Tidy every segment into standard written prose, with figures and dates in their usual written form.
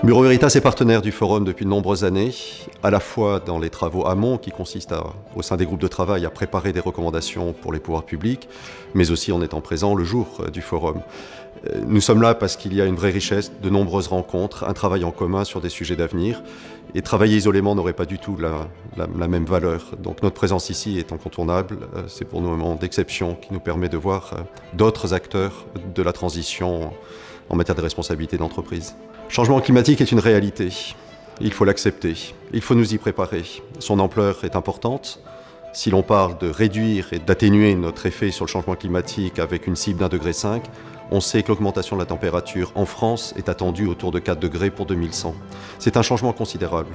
Bureau Veritas est partenaire du Forum depuis de nombreuses années, à la fois dans les travaux amont qui consistent au sein des groupes de travail à préparer des recommandations pour les pouvoirs publics, mais aussi en étant présent le jour du Forum. Nous sommes là parce qu'il y a une vraie richesse, de nombreuses rencontres, un travail en commun sur des sujets d'avenir, et travailler isolément n'aurait pas du tout la même valeur. Donc notre présence ici est incontournable, c'est pour nous un moment d'exception qui nous permet de voir d'autres acteurs de la transition en matière de responsabilité d'entreprise. Le changement climatique est une réalité. Il faut l'accepter. Il faut nous y préparer. Son ampleur est importante. Si l'on parle de réduire et d'atténuer notre effet sur le changement climatique avec une cible d'1,5 degré, on sait que l'augmentation de la température en France est attendue autour de 4 degrés pour 2100. C'est un changement considérable.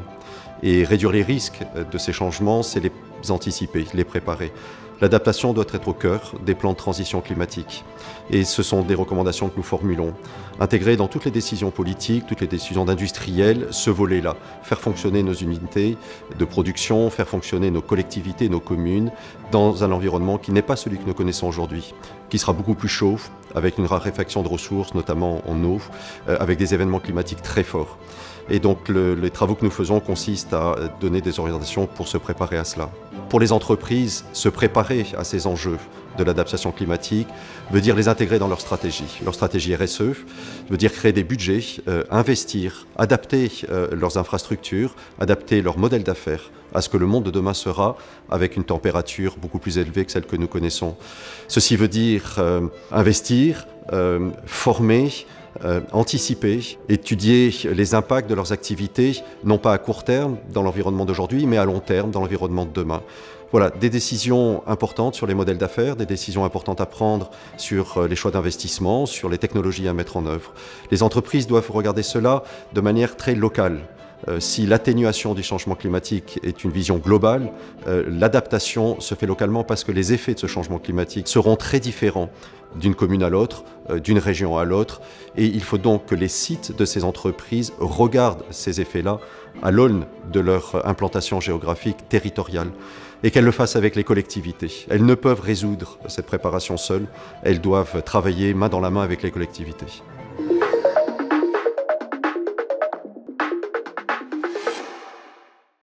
Et réduire les risques de ces changements, c'est les anticiper, les préparer. L'adaptation doit être au cœur des plans de transition climatique. Et ce sont des recommandations que nous formulons. Intégrer dans toutes les décisions politiques, toutes les décisions d'industriels, ce volet-là. Faire fonctionner nos unités de production, faire fonctionner nos collectivités, nos communes, dans un environnement qui n'est pas celui que nous connaissons aujourd'hui, qui sera beaucoup plus chaud, avec une raréfaction de ressources, notamment en eau, avec des événements climatiques très forts. Et donc les travaux que nous faisons consistent à donner des orientations pour se préparer à cela. Pour les entreprises, se préparer à ces enjeux de l'adaptation climatique veut dire les intégrer dans leur stratégie RSE, veut dire créer des budgets, investir, adapter leurs infrastructures, adapter leur modèle d'affaires à ce que le monde de demain sera avec une température beaucoup plus élevée que celle que nous connaissons. Ceci veut dire investir, former, anticiper, étudier les impacts de leurs activités, non pas à court terme dans l'environnement d'aujourd'hui, mais à long terme dans l'environnement de demain. Voilà, des décisions importantes sur les modèles d'affaires, des décisions importantes à prendre sur les choix d'investissement, sur les technologies à mettre en œuvre. Les entreprises doivent regarder cela de manière très locale. Si l'atténuation du changement climatique est une vision globale, l'adaptation se fait localement parce que les effets de ce changement climatique seront très différents d'une commune à l'autre, d'une région à l'autre, et il faut donc que les sites de ces entreprises regardent ces effets-là à l'aune de leur implantation géographique territoriale, et qu'elles le fassent avec les collectivités. Elles ne peuvent résoudre cette préparation seules, elles doivent travailler main dans la main avec les collectivités.